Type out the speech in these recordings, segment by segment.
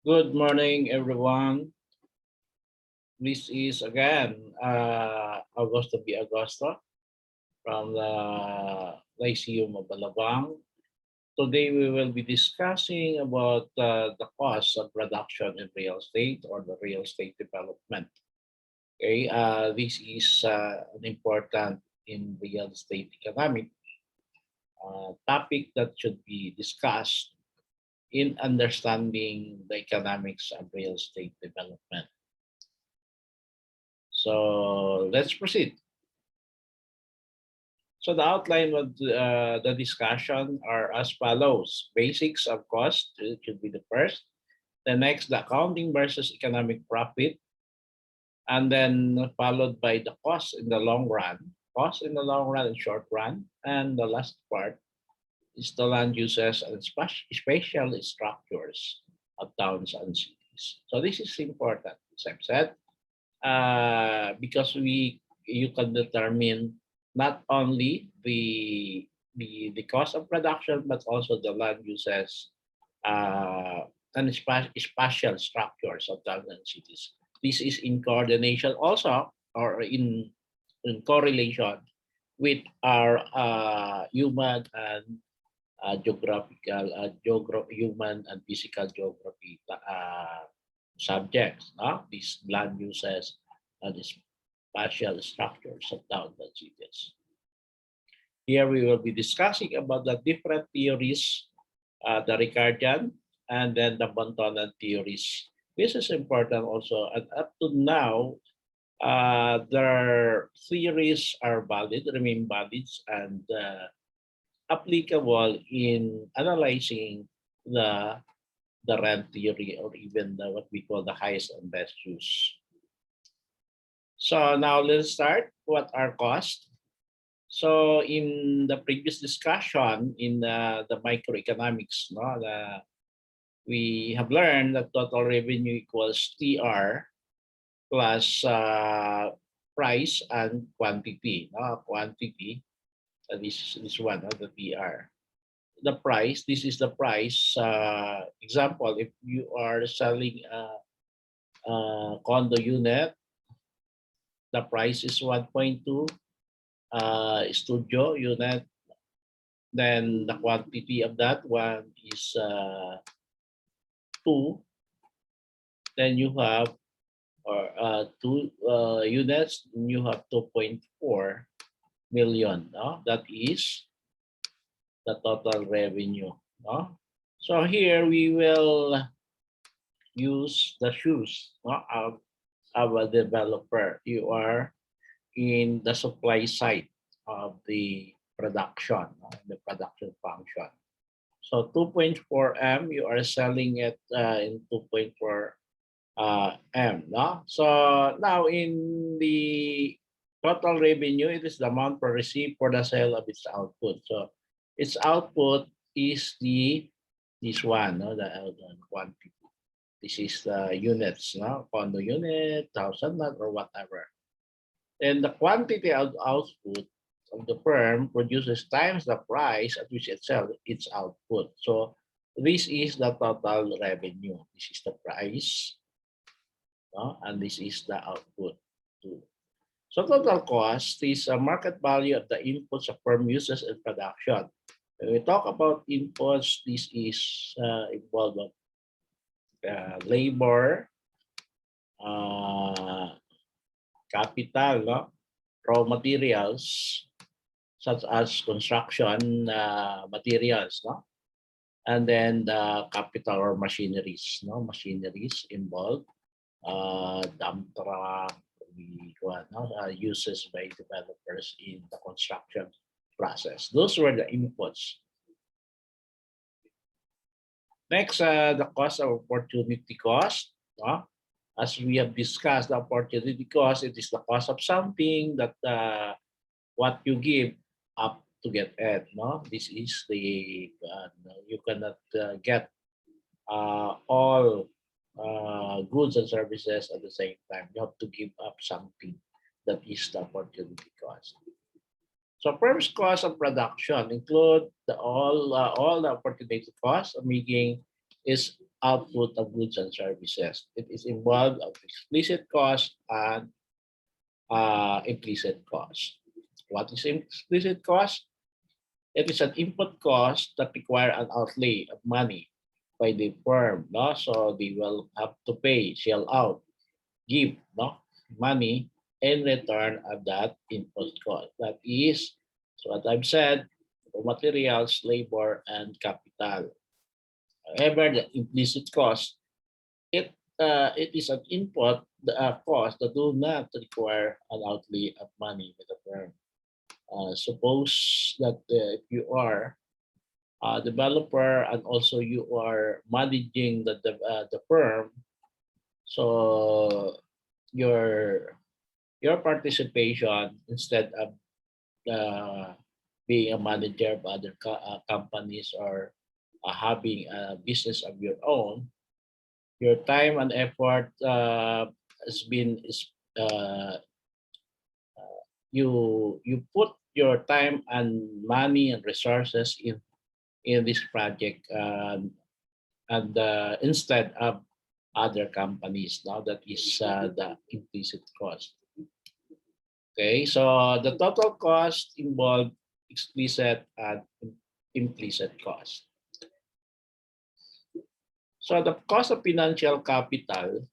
Good morning, everyone. This is again Augusto B. Augusto from the Lyceum of Alabang. Today we will be discussing about the cost of production in real estate or the real estate development. Okay, this is an important in real estate economic topic that should be discussed in understanding the economics of real estate development. So let's proceed. So the outline of the discussion are as follows. Basics of cost should be the first. The next, the accounting versus economic profit. And then followed by the cost in the long run. Cost in the long run and short run. And the last part is the land uses and spatial structures of towns and cities. So this is important, as I've said, because you can determine not only the cost of production but also the land uses and spatial structures of towns and cities. This is in coordination also or in correlation with our human and human and physical geography subjects, these land uses and the spatial structures of towns and cities. Here we will be discussing about the different theories, the Ricardian and then the Montanan theories. This is important also, and up to now, their theories are valid, remain valid, and applicable in analyzing the rent theory or even what we call the highest and best use. So now let's start. What are costs? So in the previous discussion in the microeconomics, we have learned that total revenue equals TR plus price and quantity. Quantity, this one, the TR. The price, this is the price. Example, if you are selling a condo unit, the price is 1.2. Studio unit, then the quantity of that one is 2. Then you have two units, you have 2.4 million. That is the total revenue. So here we will use the shoes of a developer. You are in the supply side of the production, the production function. So 2.4 M, you are selling it in 2.4 M. So now in the total revenue, it is the amount per receipt for the sale of its output. So its output is this one, the quantity. This is the units, condo unit, 1,000 or whatever. And the quantity of output of the firm produces times the price at which it sells its output. So this is the total revenue. This is the price, and this is the output too. So total cost is a market value of the inputs a firm uses in production. When we talk about inputs, this is involved labor, capital, raw materials, such as construction materials, and then the capital or machineries, machineries involved, dump truck, uses by developers in the construction process. Those were the inputs. Next, the cost of opportunity cost. As we have discussed, the opportunity cost, it is the cost of something that what you give up to get it. This is the you cannot get all goods and services at the same time. You have to give up something. That is the opportunity cost. So firm's cost of production include all the opportunity costs, making is output of goods and services. It is involved of explicit cost and implicit cost. What is explicit cost? It is an input cost that require an outlay of money by the firm. No? So they will have to pay, shell out, give money in return of that input cost. That is, so what I've said, materials, labor, and capital. However, the implicit cost, it is an input cost that do not require an outlay of money with the firm. Suppose that if you are a developer and also you are managing the firm, so your participation instead of being a manager of other companies or having a business of your own, your time and effort has been you put your time and money and resources in this project and instead of other companies. Now that is the implicit cost. Okay, so the total cost involved explicit and implicit cost. So the cost of financial capital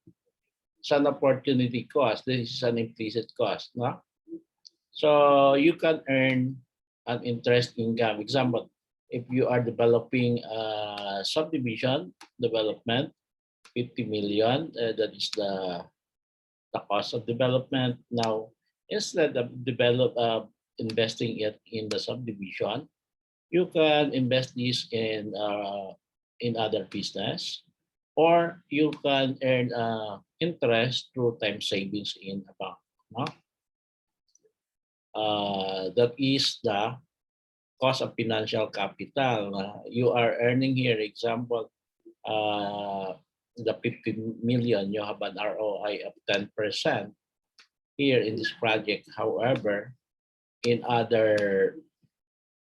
is an opportunity cost. This is an implicit cost. No? So you can earn an interest income. Example, if you are developing a subdivision development, 50 million, that is the cost of development. Now, instead of investing it in the subdivision, you can invest this in other business, or you can earn interest through time savings in a bank. No? That is the cost of financial capital. You are earning here, example, the 50 million, you have an ROI of 10% here in this project. However, in other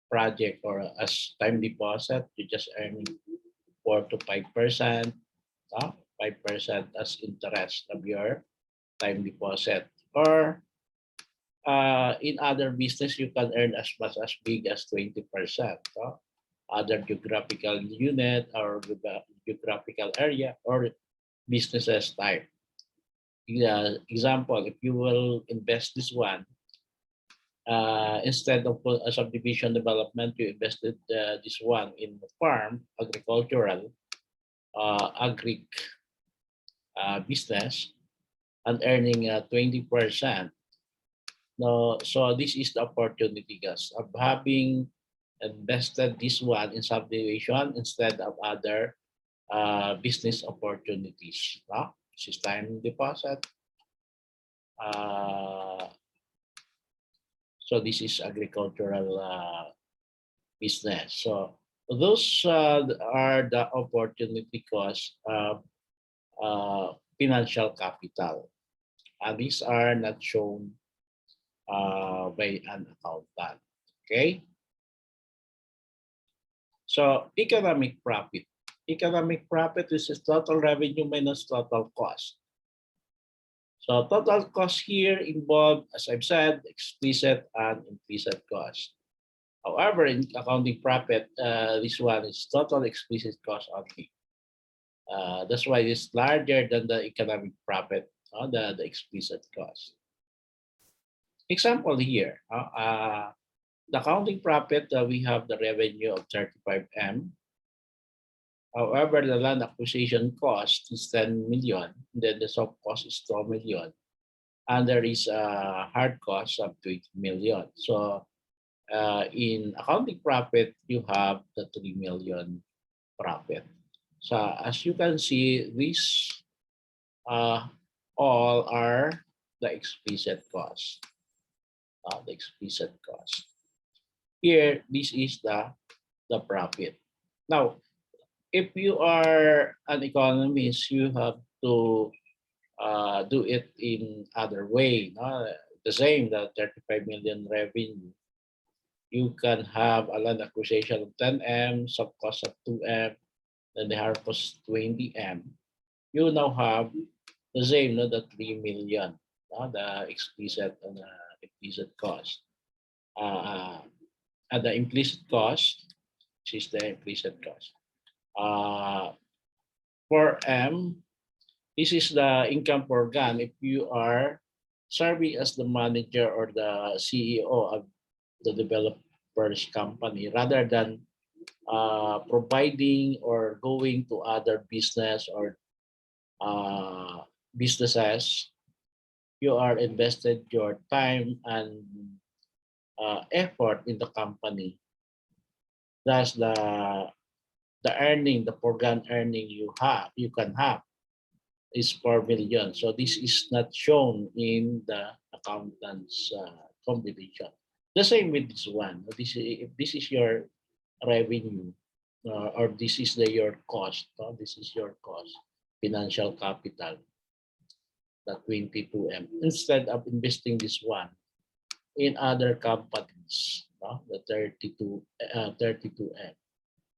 project or as time deposit, you just earn 4 to 5%, 5% as interest of your time deposit. Or in other business, you can earn as much as big as 20%. Other geographical unit or geographical area or businesses type. Example, if you will invest this one, instead of a subdivision development, you invested this one in the farm, agricultural, business, and earning 20%. No, so this is the opportunity, guys, of having invested this one in subdivision instead of other business opportunities. This is time deposit. So this is agricultural business. So those are the opportunity costs of financial capital. And these are not shown by an accountant. Okay. So economic profit. Economic profit is total revenue minus total cost. So total cost here involved, as I've said, explicit and implicit cost. However, in accounting profit, this one is total explicit cost only. That's why it's larger than the economic profit, the explicit cost. Example here, the accounting profit, we have the revenue of 35M. However, the land acquisition cost is 10 million. Then the soft cost is 12 million. And there is a hard cost of 20 million. So in accounting profit, you have the 3 million profit. So as you can see, these all are the explicit cost. The explicit cost. Here, this is the profit. Now, if you are an economist, you have to do it in other way. The same, the 35 million revenue. You can have a land acquisition of 10M, sub cost of 2M, then the harvest 20M, you now have the same, no, the 3 million, no, the explicit and implicit cost. At the implicit cost, which is the implicit cost. For M, this is the income per gun if you are serving as the manager or the CEO of the developer's company rather than providing or going to other business or businesses. You are invested your time and effort in the company. Thus, the earning, the program earning you can have is 4 million. So this is not shown in the accountant's combination. The same with this one. If this is your revenue or this is your cost, this is your cost, financial capital, the 22M. Instead of investing this one in other companies, the 32M,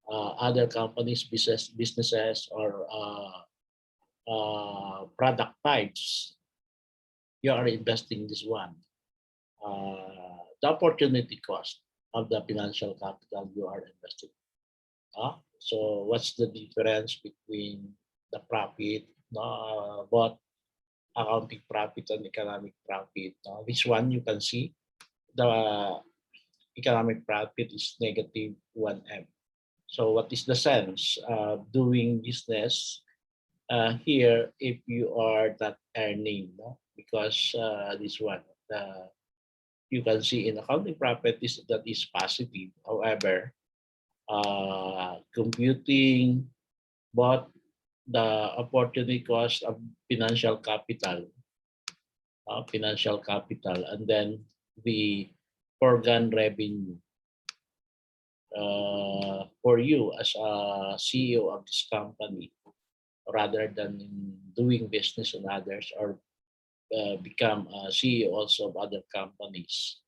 other companies, businesses, or product types, you are investing this one. The opportunity cost of the financial capital you are investing. So what's the difference between the profit, both accounting profit and economic profit? This one you can see the economic profit is negative 1M. So what is the sense of doing business here if you are not earning? Because this one, you can see in accounting profit that is positive. However, computing both the opportunity cost of financial capital, and then the foregone revenue for you as a CEO of this company, rather than doing business on others or become a CEO also of other companies.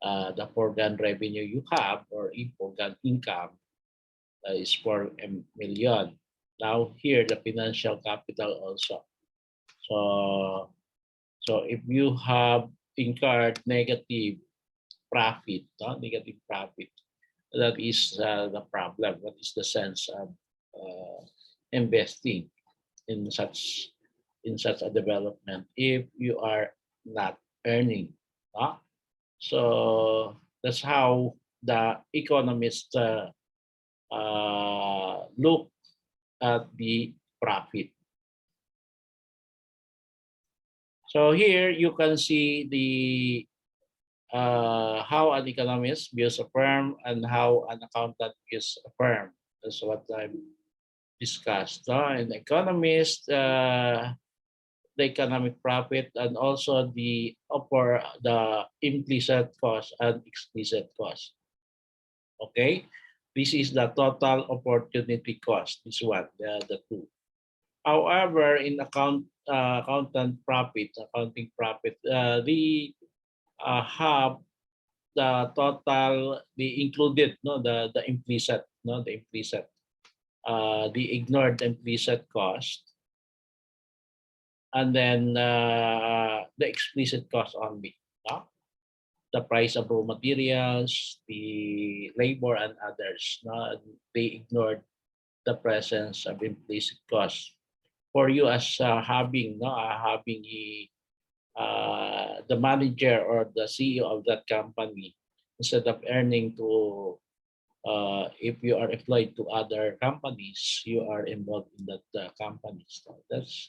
The foregone revenue you have or foregone income is 4 million. Now here the financial capital also. So if you have incurred negative profit, that is the problem. What is the sense of investing in such a development if you are not earning? So that's how the economists look at the profit. So here you can see the how an economist views a firm and how an accountant views a firm. That's what I've discussed. In economist, the economic profit and also the implicit cost and explicit cost. Okay, this is the total opportunity cost. This one, the two. However, in accounting profit, they have the total, the included, the implicit, the ignored implicit cost, and then the explicit cost only. The price of raw materials, the labor, and others. They ignored the presence of implicit cost. For you as having the manager or the CEO of that company, instead of earning to, if you are employed to other companies, you are involved in that company. So that's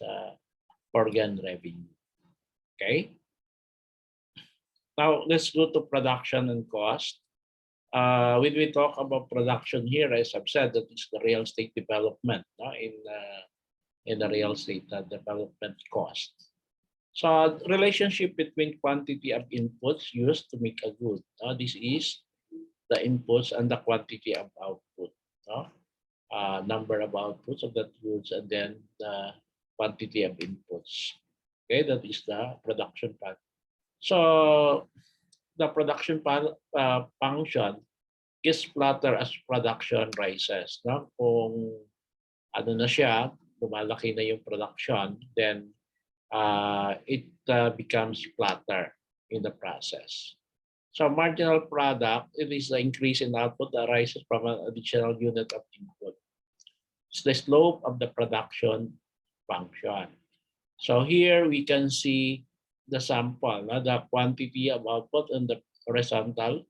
foregone revenue. Okay. Now let's go to production and cost. When we talk about production here, as I've said, that is the real estate development in the real estate development cost. So relationship between quantity of inputs used to make a good. This is the inputs and the quantity of output. Number of outputs of that goods and then the quantity of inputs. Okay, that is the production part. So the production function gets flatter as production rises. Kung ano na siya, lumalaki na yung production, then it becomes flatter in the process. So marginal product, it is the increase in output that arises from an additional unit of input. It's the slope of the production function. So here we can see the sample, the quantity of output on the horizontal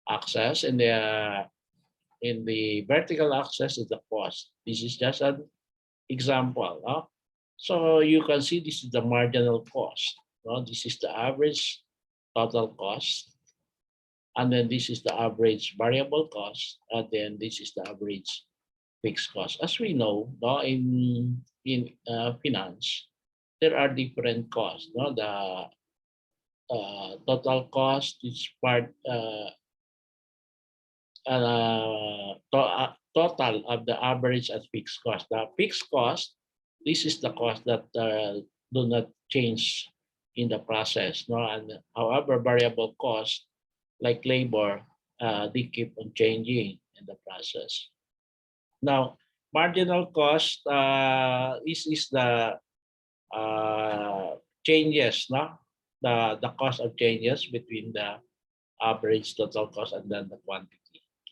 axis, and in the vertical axis is the cost. This is just an example. So you can see this is the marginal cost. This is the average total cost. And then this is the average variable cost. And then this is the average fixed cost. As we know, in finance, there are different costs. The total cost is part total of the average and fixed cost. The fixed cost, this is the cost that do not change in the process. And however, variable cost like labor, they keep on changing in the process. Now, marginal cost, this is the changes, the cost of changes between the average total cost and then the quantity.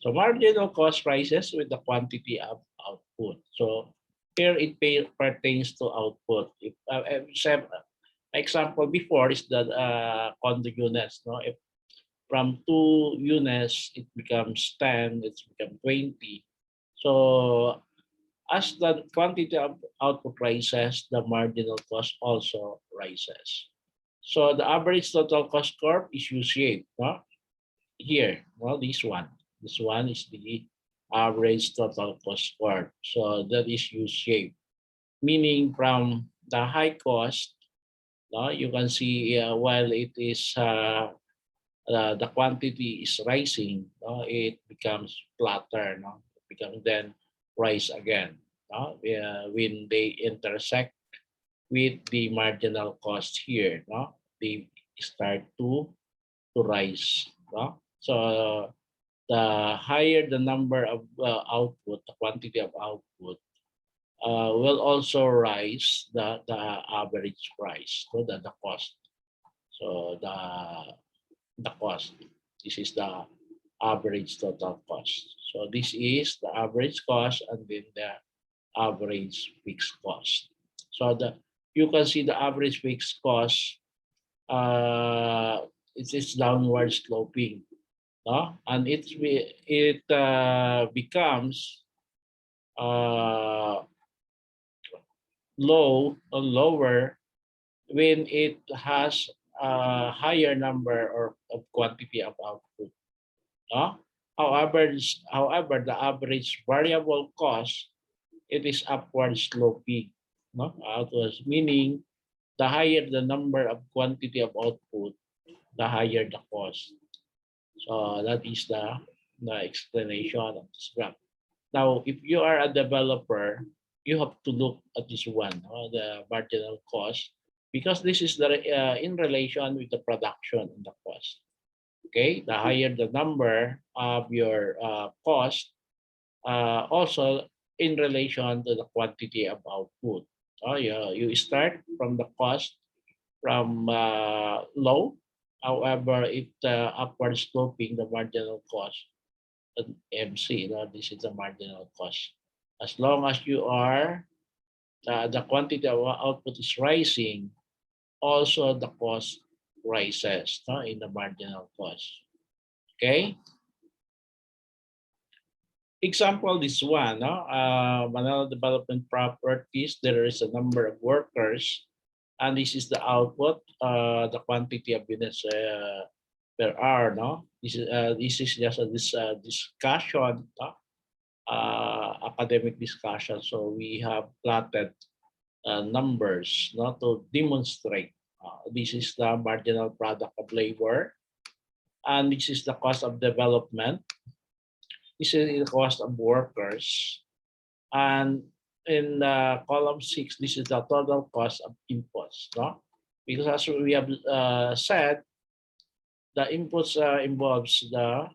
So marginal cost rises with the quantity of output. So here it pertains to output. If example before is the condo units. If from 2 units it becomes 10, it's become 20. So as the quantity of output rises, the marginal cost also rises. So the average total cost curve is U-shaped. Here, this one. This one is the average total cost curve. So that is U-shaped, meaning from the high cost, you can see while it is the quantity is rising, it becomes flatter. It becomes then rise again when they intersect with the marginal cost here. They start to rise. So the higher the number of output, the quantity of output, will also rise the average price, so the cost. So the cost. This is the average total cost. So this is the average cost and then the average fixed cost. So you can see the average fixed cost. It's downward sloping, and it becomes lower when it has a higher number or of quantity of output. However, the average variable cost, it is upward sloping. Outwards, meaning the higher the number of quantity of output, the higher the cost. So that is the explanation of this graph. Now, if you are a developer, you have to look at this one, the marginal cost, because this is the in relation with the production and the cost. Okay, the higher the number of your cost, also in relation to the quantity of output. You start from the cost from low. However, it upward sloping the marginal cost, MC. This is the marginal cost. As long as you are the quantity of output is rising, also the cost rises in the marginal cost. Okay. Example, this one, manual development properties. There is a number of workers, and this is the output, the quantity of units per hour. This is just a discussion, academic discussion. So we have plotted numbers, to demonstrate. This is the marginal product of labor, and this is the cost of development. This is the cost of workers. And in column 6, this is the total cost of inputs. Because as we have said, the inputs involves the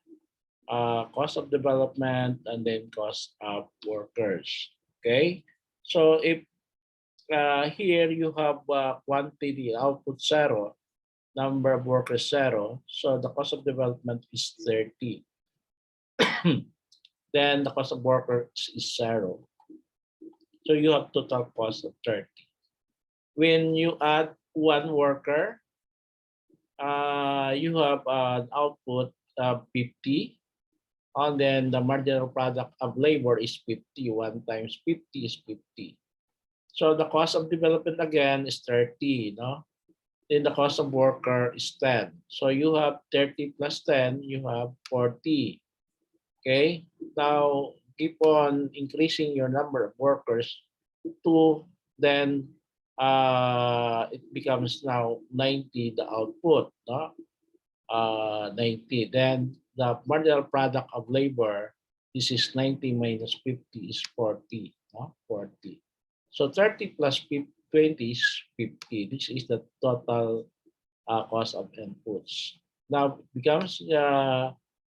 cost of development and then cost of workers. Okay, so if here you have quantity output zero, number of workers zero, so the cost of development is 30. Then the cost of workers is zero. So you have total cost of 30. When you add one worker, you have an output of 50, and then the marginal product of labor is 50. 1 times 50 is 50. So the cost of development again is 30, no? Then the cost of worker is 10. So you have 30 plus 10, you have 40. Okay? Now keep on increasing your number of workers to then it becomes now 90 the output, no? 90. Then the marginal product of labor, this is 90 minus 50 is 40, no? 40. So 30 plus 20 is 50. This is the total cost of inputs. Now it becomes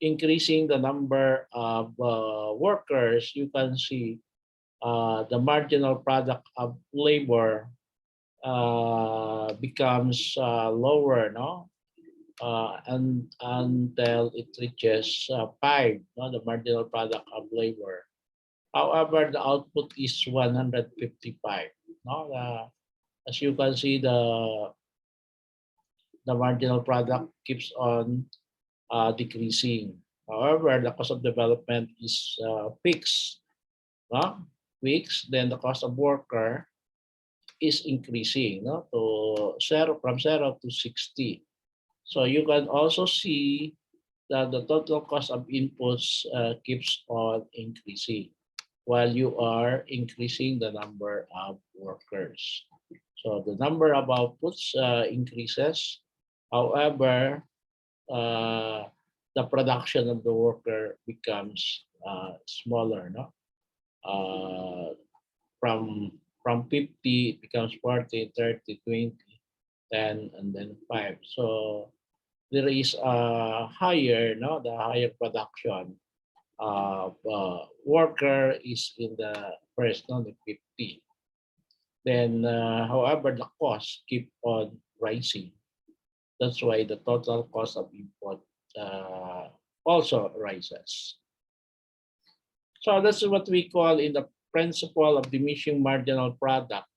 increasing the number of workers. You can see the marginal product of labor becomes lower, no? And until it reaches 5, no? The marginal product of labor. However, the output is 155. No? As you can see, the marginal product keeps on decreasing. However, the cost of development is fixed. No? Fixed. Then the cost of worker is increasing, no? To zero, from 0 to 60. So you can also see that the total cost of inputs keeps on increasing while you are increasing the number of workers. So the number of outputs increases. However, the production of the worker becomes smaller, no? From 50 it becomes 40, 30, 20, 10, and then 5. So there is a higher, no, the higher production of worker is in the first, no, the 50. Then, however, the costs keep on rising. That's why the total cost of input also rises. So that's what we call in the principle of diminishing marginal product,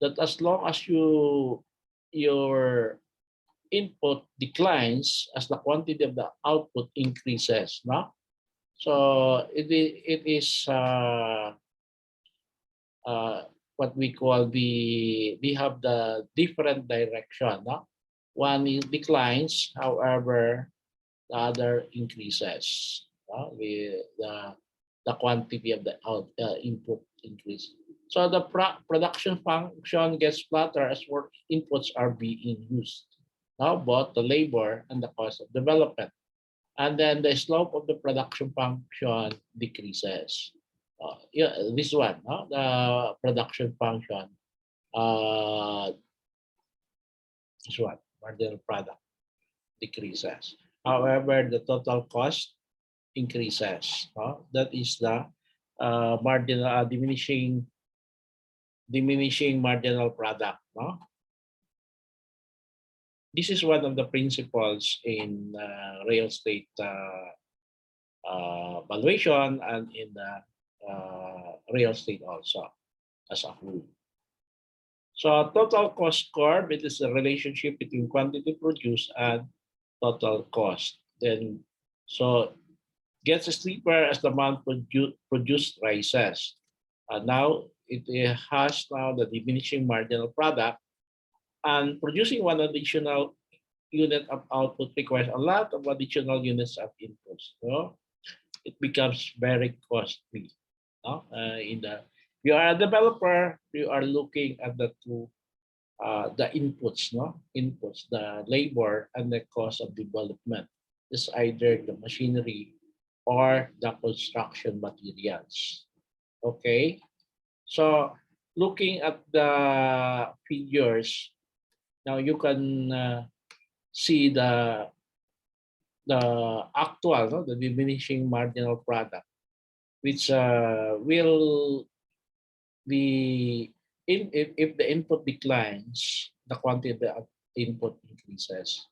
that as long as your input declines as the quantity of the output increases, no? So it is what we call we have the different direction, no? One is declines, however, the other increases. No? The quantity of the input increase. So the production function gets flatter as work inputs are being used. Now both the labor and the cost of development. And then the slope of the production function decreases. Yeah, this one, no? The production function. This one, marginal product decreases. However, the total cost increases. No? That is the marginal diminishing marginal product. No? This is one of the principles in real estate valuation and in the real estate also as a whole. So total cost curve, it is the relationship between quantity produced and total cost. Then so gets steeper as the amount produced rises. Now it has now the diminishing marginal product, and producing one additional unit of output requires a lot of additional units of inputs. So it becomes very costly. No? You are a developer, you are looking at the two, the inputs, no? Inputs, the labor and the cost of development. It's either the machinery or the construction materials. Okay, so looking at the figures, now you can see the actual, no? The diminishing marginal product, which will the if the input declines, the quantity of input increases.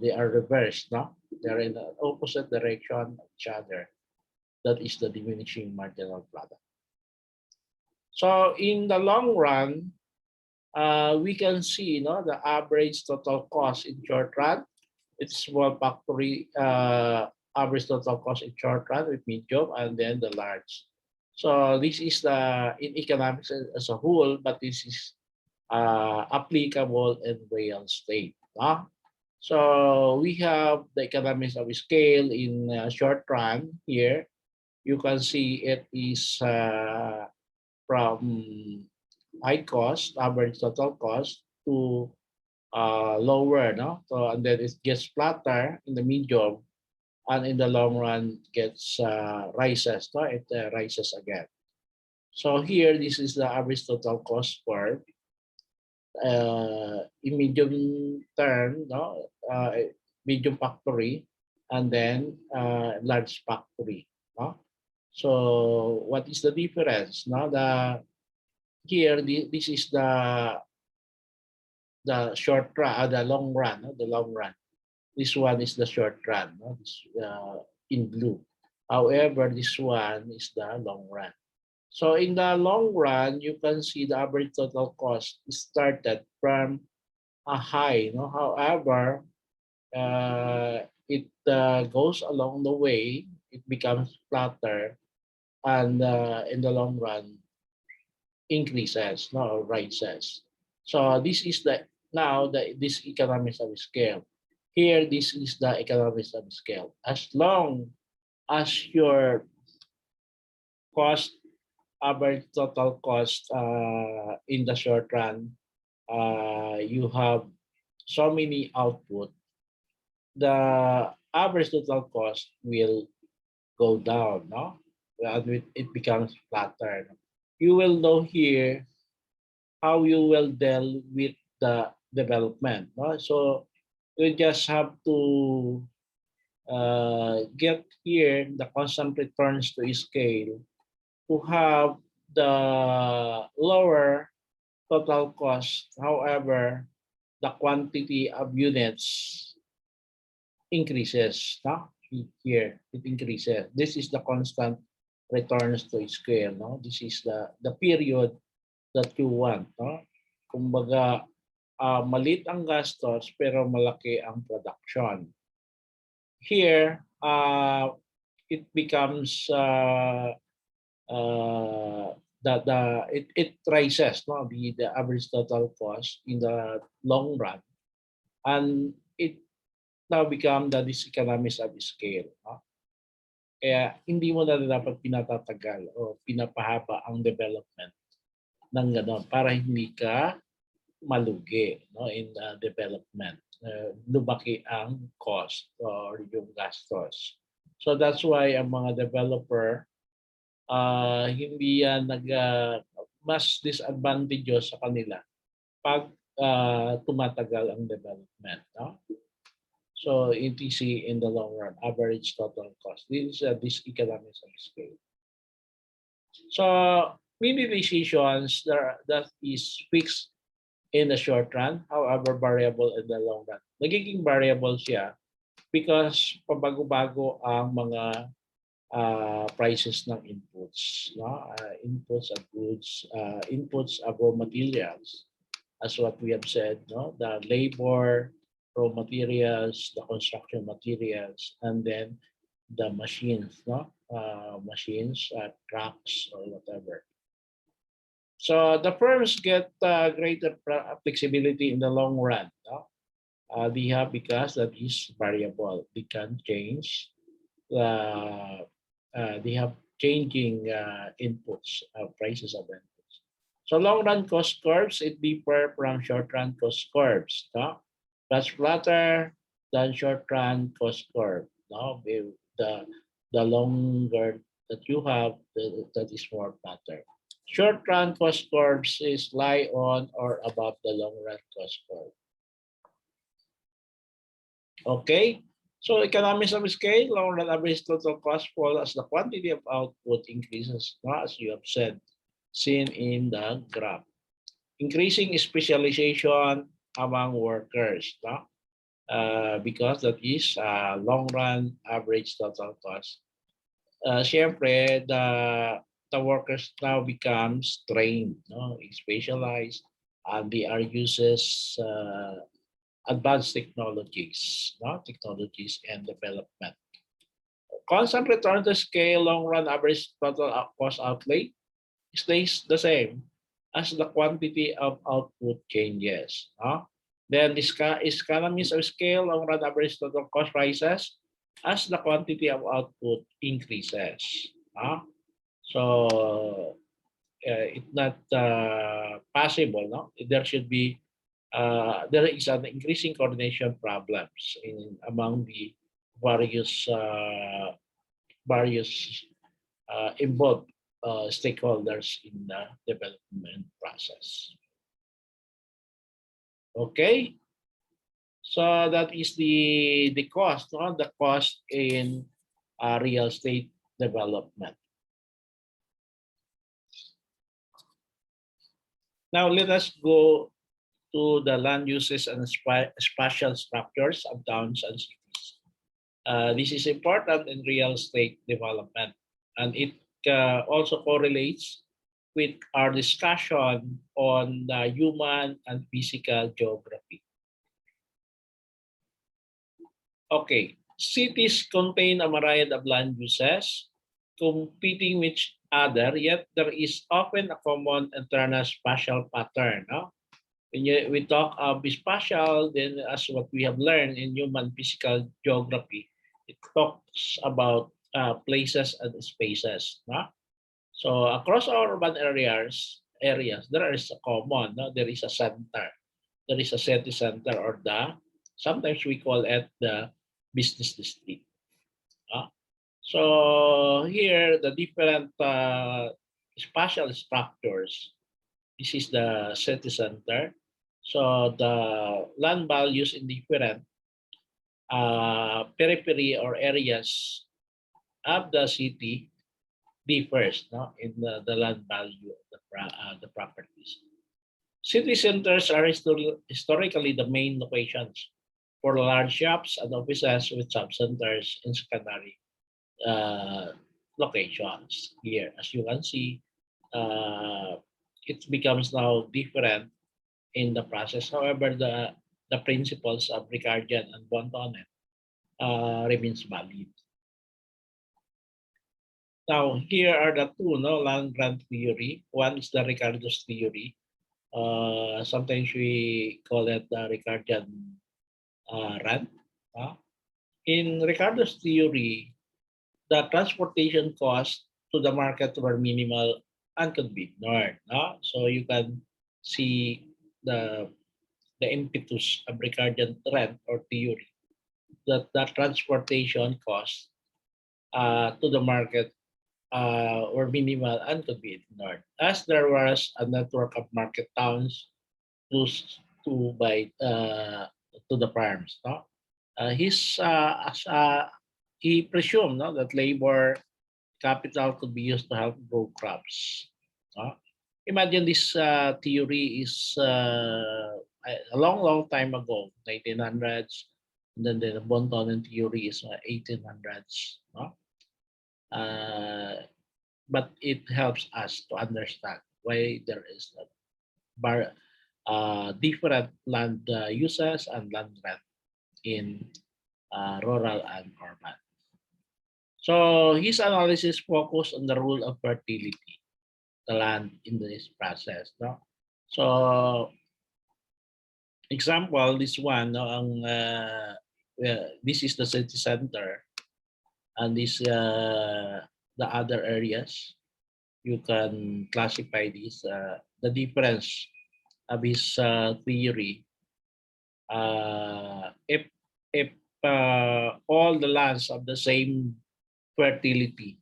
They are reversed, no? They're in the opposite direction of each other. That is the diminishing marginal product. So in the long run, we can see, the average total cost in short run. It's small factory average total cost in short run with medium and then the large. So this is the in economics as a whole, but this is applicable in real estate. So we have the economies of scale in short run here. You can see it is from high cost, average total cost, to lower, no? So and then it gets flatter in the medium, and in the long run gets rises, no? It rises again. So here, this is the average total cost curve. In medium term, no? Medium factory, and then large factory, no? So what is the difference? No, here this is the short run, the long run, no? The long run. This one is the short run, no? This in blue. However, this one is the long run. So in the long run, you can see the average total cost started from a high. No? However, it goes along the way, it becomes flatter, and in the long run, increases, no, rises. So this is the now this economies of scale. Here, this is the economies of scale. As long as your cost, average total cost in the short run, you have so many output, the average total cost will go down, no? And it becomes flatter. You will know here how you will deal with the development, no? So you just have to get here the constant returns to scale to have the lower total cost. However, the quantity of units increases. No? Here, it increases. This is the constant returns to scale. No? This is the period that you want. No? Kumbaga, maliit ang gastos pero malaki ang production. Here, it becomes it rises, no, the average total cost in the long run, and it now become the diseconomies of scale, no? Kaya hindi mo na dapat pinatatagal o pinapahaba ang development ng gano'n para hindi ka malugi, no, in development. Lumaki ang cost or yung gastos. So that's why ang mga developer hindi yan mas disadvantageous sa kanila pag tumatagal ang development, no? So ETC in the long run, average total cost. This is this economies of scale. So many decisions that is fixed in the short run, however variable in the long run. Nagiging variable siya because pabago-bago ang mga prices ng inputs, no? Inputs of goods, inputs of raw materials, as what we have said, no? The labor, raw materials, the construction materials, and then the machines, no? Machines, trucks, or whatever. So the firms get greater flexibility in the long run, no? They have because that is variable. They can change. They have changing inputs, prices of inputs. So long run cost curves, it differ from short run cost curves. No? That's flatter than short run cost curve. No? The longer that you have, that is more flatter. Short run cost curves is lie on or above the long run cost curve. Okay, so economies of scale, long run average total cost fall as the quantity of output increases, as you have said. seen in the graph. Increasing specialization among workers, no? Because that is long run average total cost. Siyempre, the workers now becomes trained, no? Specialized, and they are uses advanced technologies, no? Technologies and development. Constant return to scale, long run average total cost outlay stays the same as the quantity of output changes. No? Then this economies of scale, long run average total cost rises as the quantity of output increases. No? So it's not possible. No? There should be there is an increasing coordination problems in among the various various involved stakeholders in the development process. Okay, so that is the cost, no? The cost in real estate development. Now let us go to the land uses and spatial structures of towns and cities. This is important in real estate development, and it also correlates with our discussion on the human and physical geography. Okay, cities contain a myriad of land uses competing with each other, yet there is often a common internal spatial pattern. No? When we talk of spatial, then as what we have learned in human physical geography, it talks about places and spaces. No? So across our urban areas, there is a common. No? There is a center. There is a city center, or sometimes we call it the business district. No? So here, the different spatial structures. This is the city center. So the land values in different periphery or areas of the city differs, no, in the land value of the properties. City centers are historically the main locations for large shops and offices with sub-centers in secondary locations. Here, as you can see, it becomes now different in the process. However, the principles of Ricardo and Bontonen remains valid. Now, here are the two, no, land grant theory. One is the Ricardo's theory. Sometimes we call it the Ricardian rent. In Ricardo's theory, the transportation costs to the market were minimal and could be ignored. So you can see the impetus of Ricardian rent or theory that the transportation costs to the market were minimal and could be ignored, as there was a network of market towns close to by to the farms. No? He presumed, no, that labor capital could be used to help grow crops. No? Imagine this theory is a long, long time ago, 1900s, and then the Bontonen theory is 1800s. No? But it helps us to understand why there is different land uses and land rent in rural and urban. So his analysis focused on the rule of fertility, the land in this process. No? So example, this one, no, this is the city center, and this the other areas. You can classify this the difference of his theory. If all the lands of the same fertility,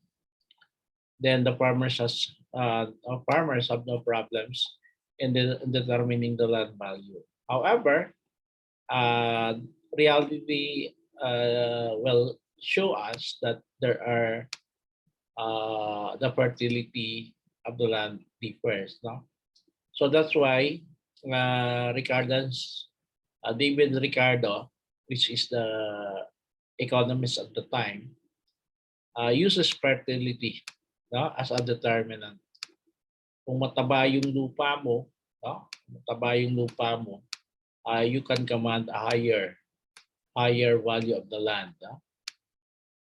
then the farmers have no problems in determining the land value. However, reality will show us that there are the fertility of the land differs. No? So that's why David Ricardo, which is the economist at the time, uses fertility, no, as a determinant. Kung mataba yung lupa mo, no, mataba yung lupa mo, you can command a higher value of the land, no?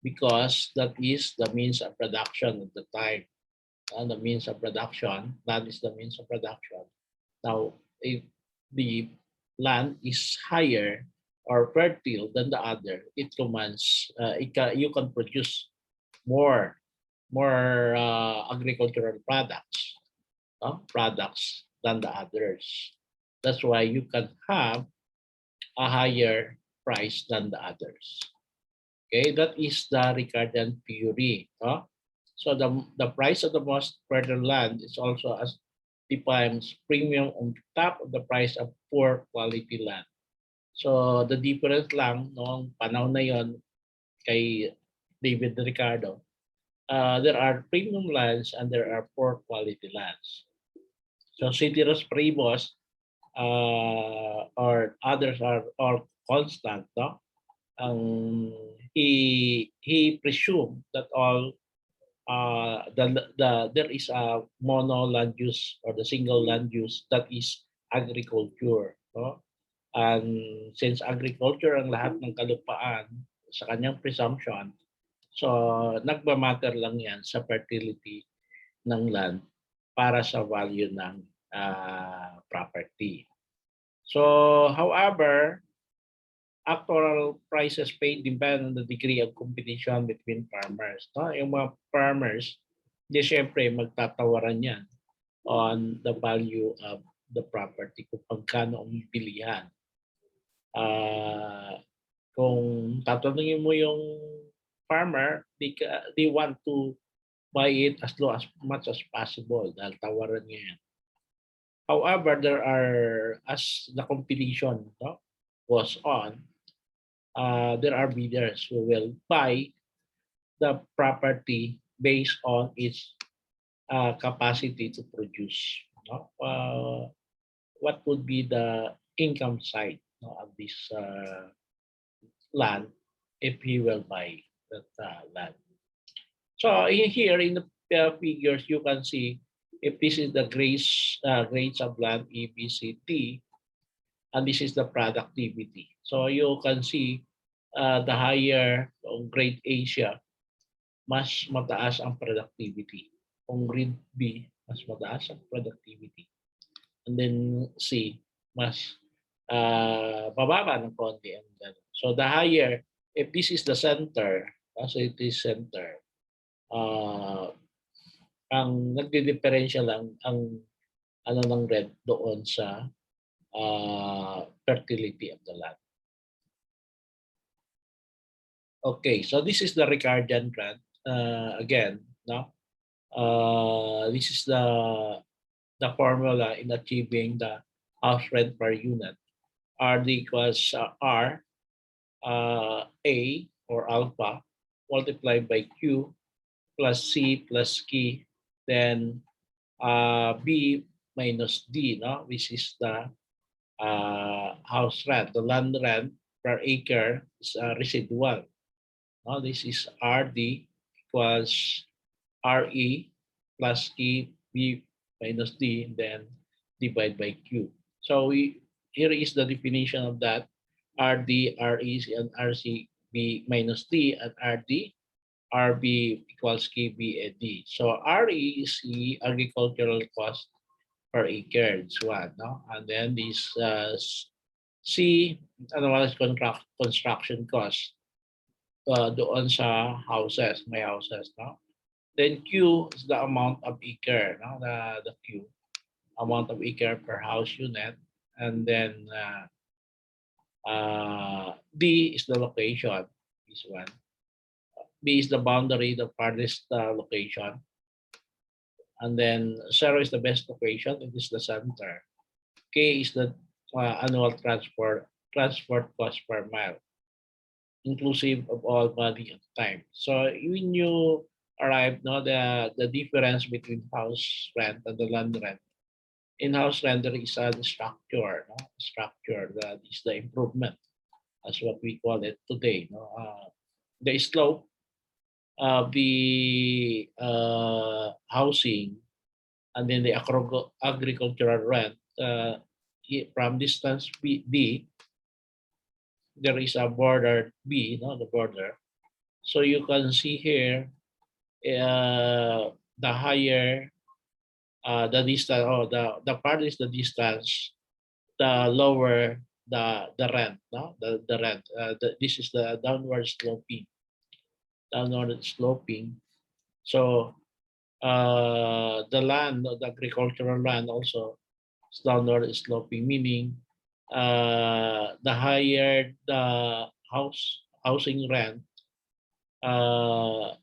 Because that is the means of production at the time. The means of production, that is the means of production. Now, if the land is higher or fertile than the other, it commands, you can produce more agricultural products than the others. That's why you can have a higher price than the others. Okay, that is the Ricardian theory. So the price of the most fertile land is also as defines premium on top of the price of poor quality land. So the difference lang noong panahon na yon kay David Ricardo, there are premium lands and there are poor quality lands. So ceteris paribus, or others are all constant. No? He presumed that all there is a mono land use or the single land use that is agriculture. No? And since agriculture ang lahat ng kalupaan sa kanyang presumption, so nagmamatter lang yan sa fertility ng land para sa value ng property. So, however, actual prices paid depend on the degree of competition between farmers. No? Yung mga farmers, di syempre magtatawaran yan on the value of the property kung pagkano ang bilihan. Kung tatanungin mo yung farmer, they want to buy it as low as much as possible dahil tawaran niya yan. However, there are, as the competition goes on, there are bidders who will buy the property based on its capacity to produce. What would be the income side of this land if he will buy that land? So here in the figures, you can see if this is the grades of land A, B, C, D, and this is the productivity. So you can see the higher grade A siya, mas mataas ang productivity. Kung grade B, mas mataas ang productivity. And then C, mas bababa ng konti. So the higher, if this is the center, so it is center, ang nagdi-differential lang ang ng red doon sa fertility of the land. Okay, so this is the Ricardian grant. Again, no? This is the formula in achieving the house rent per unit. RD equals R, A or alpha multiplied by Q plus C plus K, then B minus D, no? Which is the house rent. The land rent per acre is residual. No? This is RD equals RE plus E, B minus D, then divide by Q. So here is the definition of that. RD, RE, and RC, B minus D, and RD, RB equals KB and D. So RE is the agricultural cost per acre. It's one, no? And then this C, otherwise construction cost doon sa houses, may houses, no? Then Q is the amount of acre, no? The Q, amount of acre per house unit, and then D is the location, this one. B is the boundary, the farthest location. And then 0 is the best location, it is the center. K is the annual transport cost per mile, inclusive of all money and time. So when you arrived, no, the difference between house rent and the land rent. In house rent, there is a structure, no? Structure that is the improvement, as what we call it today. No? The slope of the housing, and then the agricultural rent from distance B, there is a border B, no, the border. So you can see here the higher the distance, or the part is the distance, the lower the rent, no, the rent. This is the downward sloping. So the land, the agricultural land also is downward sloping, meaning the higher the housing rent uh,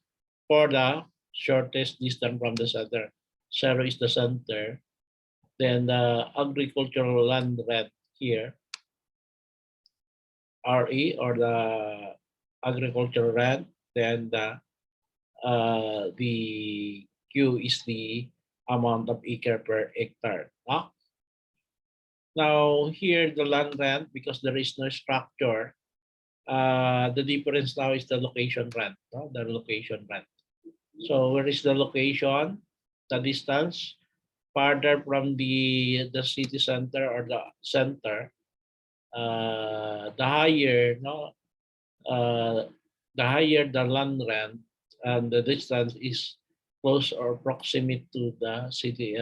for the shortest distance from the center. Zero is the center. Then the agricultural land rent here, RE, or the agricultural rent. Then the Q is the amount of acre per hectare. Now here the land rent, because there is no structure, the difference now is the location rent. The location rent. So where is the location? The distance farther from the city center or the center, the higher, no, the higher the land rent, and the distance is close or proximate to the city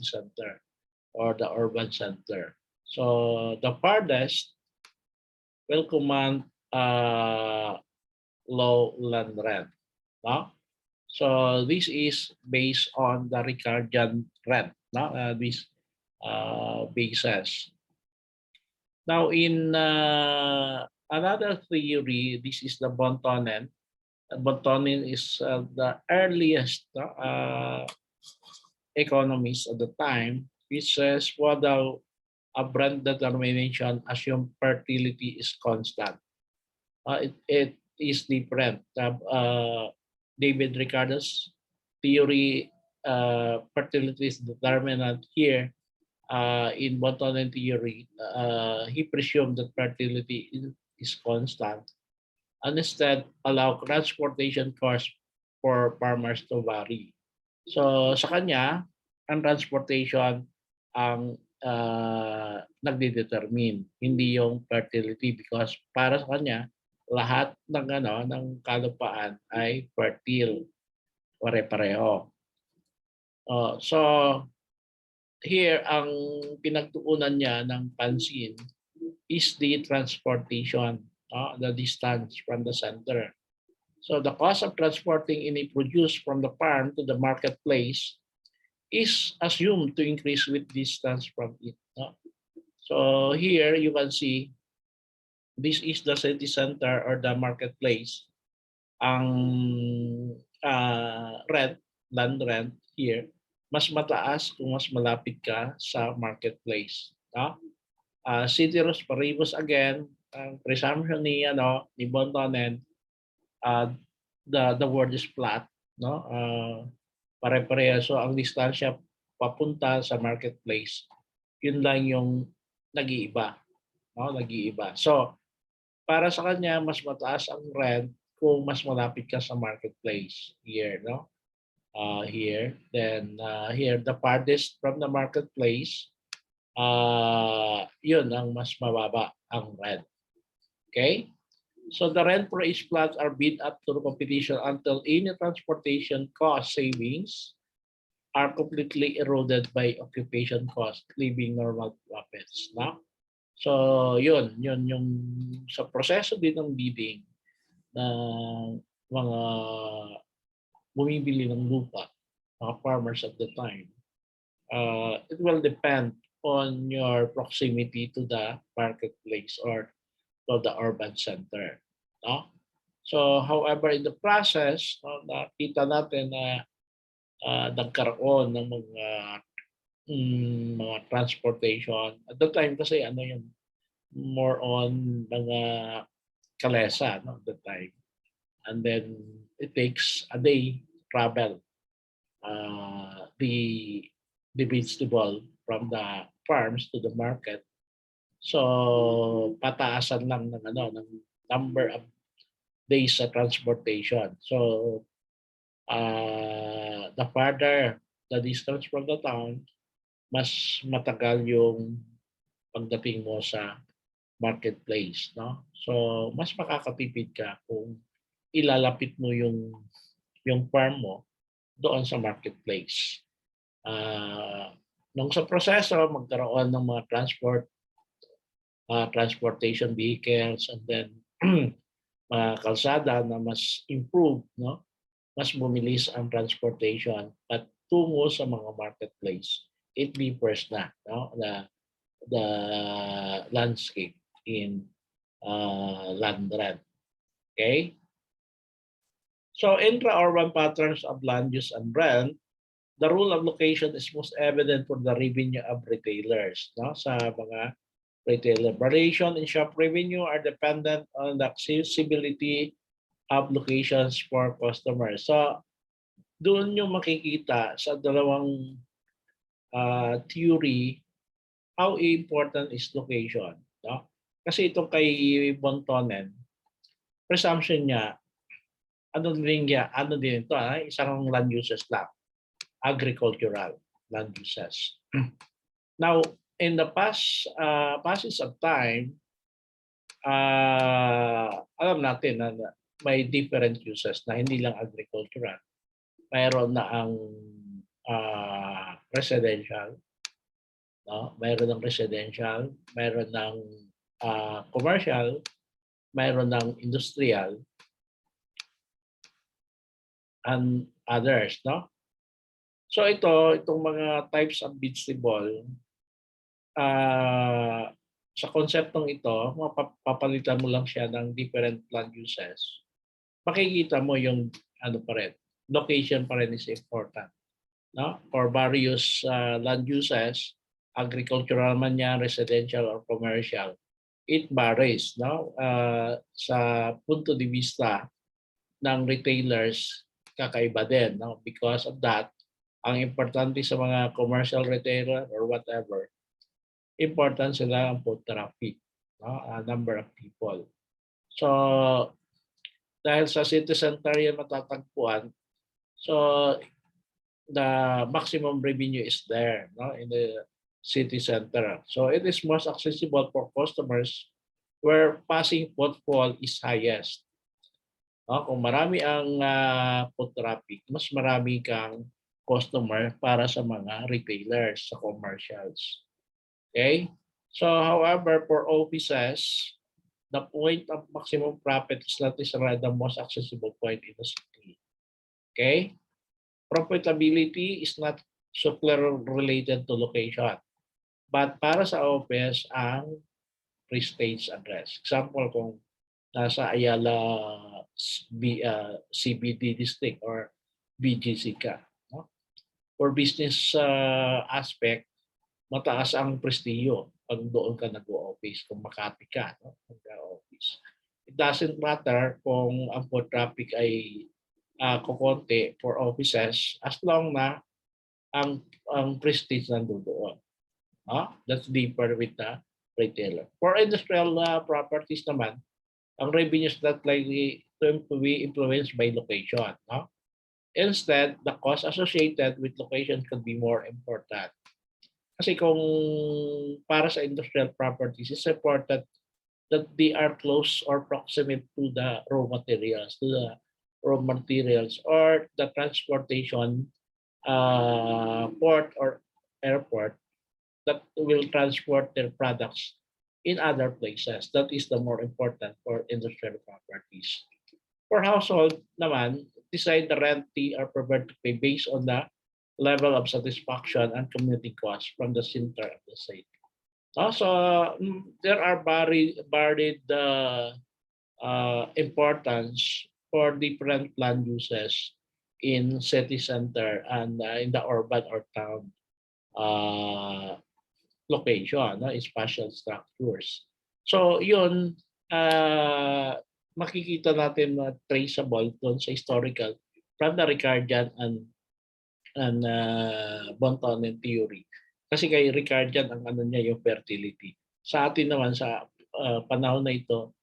center or the urban center. So the farthest will command low land rent. No? So this is based on the Ricardian rent. No? This basis. Now in another theory, this is the Bontonen. Bontonen is the earliest economist at the time, which says whether a brand determination assume fertility is constant. It is different. David Ricardo's theory, fertility is determinant here. In Bontonen theory, he presumed that fertility is constant, and instead allow transportation costs for farmers to vary. So sa kanya, ang transportation ang nagdedetermine, hindi yung fertility, because para sa kanya lahat ng kalupaan ay fertile, pare-pareho. So here ang pinagtuunan niya ng pansin is the transportation, the distance from the center. So the cost of transporting any produce from the farm to the marketplace is assumed to increase with distance from it. So here you can see this is the city center or the marketplace. Ang land rent here, mas mataas kung mas malapit ka sa marketplace. Ceteris paribus again, ang presumption ni Bontonen, the word is flat, no? Pare-pareho. So ang distansya papunta sa marketplace, yun lang yung nag-iiba, no? Nag-iiba. So para sa kanya mas mataas ang rent kung mas malapit ka sa marketplace here, no? Here, then here the farthest from the marketplace, yun ang mas mababa ang rent. Okay? So the rent for each plot are bid up through competition until any transportation cost savings are completely eroded by occupation cost, leaving normal profits. No? So yun yung sa proseso din ng bidding ng mga bumibili ng lupa, mga farmers at the time. It will depend on your proximity to the marketplace or to the urban center. No? So however, in the process, nakita natin na nagkaroon ng mga transportation. At the time kasi more on mga kalesa, no, at the time. And then it takes a day to travel the vegetable from the farms to the market. So pataasan lang ng ng number of days sa transportation. So the farther the distance from the town, mas matagal yung pagdating mo sa marketplace, no? So mas makakatipid ka kung ilalapit mo yung farm mo doon sa marketplace. Nung sa proseso, magkaroon ng mga transportation vehicles, and then mga kalsada na mas improved, no? Mas bumilis ang transportation at tungo sa mga marketplace. It differs na, no? The landscape in land rent. Okay? So intra-urban patterns of land use and rent, the rule of location is most evident for the revenue of retailers. No? Sa mga retailer, variation in shop revenue are dependent on the accessibility of locations for customers. So doon yung makikita sa dalawang theory how important is location. No? Kasi itong kay Bontonen, presumption niya, ano din ito, isang land uses lang, agricultural land uses. Now, in the passage of time, alam natin na may different uses na hindi lang agricultural. Mayroon na ang residential, no? Mayroon ng residential, mayroon ng commercial, mayroon ng industrial, and others, no? So itong mga types of vegetable, sa konseptong ito, papalitan mo lang siya ng different land uses. Makikita mo yung pa rin, location pa rin is important. No? For various land uses, agricultural man yan, residential or commercial, it varies, no? Sa punto de vista ng retailers, kakaiba din, no? Because of that, ang importante sa mga commercial retailer or whatever, important sila ang foot traffic, no? Number of people. So dahil sa city center yan matatagpuan, so the maximum revenue is there, no? In the city center. So it is most accessible for customers where passing footfall is highest. Kung marami ang foot traffic, mas marami kang customer para sa mga retailers, sa commercials. Okay? So however, for offices, the point of maximum profit is not necessarily the most accessible point in the city. Okay? Profitability is not solely related to location. But para sa office, ang prestige address. Example, kung nasa Ayala CBD district or BGC ka. No? For business aspect, mataas ang prestigyo pag doon ka nag-o-office, kung Makati ka, no? Nag-o-office. It doesn't matter kung ang foot traffic ay kukonti for offices as long na ang prestige nandoon. That's deeper with the retailer. For industrial properties naman, ang revenue is not likely to be influenced by location. No? Instead, the cost associated with location could be more important. Kasi kung para sa industrial properties, it's important that they are close or proximate to the raw materials, or the transportation port or airport that will transport their products in other places. That is the more important for industrial properties. For household naman, decide the rent they are prepared to pay based on the level of satisfaction and commuting costs from the center of the city. Also, there are varied importance for different land uses in city center and in the urban or town location, spatial structures. So yun, makikita natin na traceable doon sa historical from the Ricardian and Bontonen theory. Kasi kay Ricardian ang ano niya yung fertility. Sa atin naman sa panahon na ito,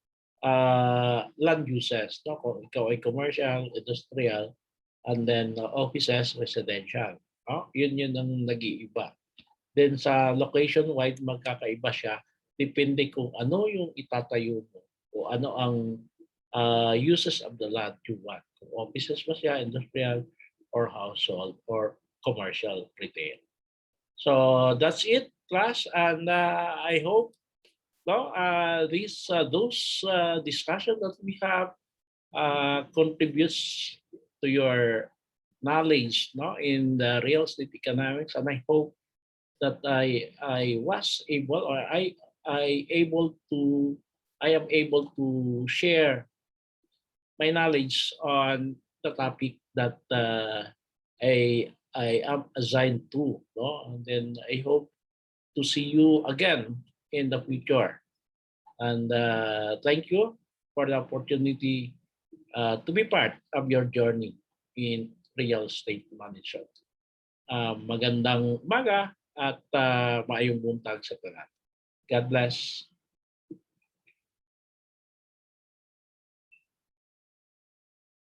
land uses, no? Kung ikaw ay commercial, industrial, and then offices, residential. No? Yun ang nag-iiba. Then sa location-wide, magkakaiba siya. Depende kung ano yung itatayo mo o ano ang uses of the land you want. Kung offices ba siya, industrial, or household, or commercial retail. So that's it, class. And I hope no, those discussion that we have contributes to your knowledge, no, in the real estate economics, and I hope that I was able, or I able to I am able to share my knowledge on the topic that I am assigned to, no, and then I hope to see you again in the future. And thank you for the opportunity to be part of your journey in real estate management. Magandang umaga at maayong buntag sa tanan. God bless.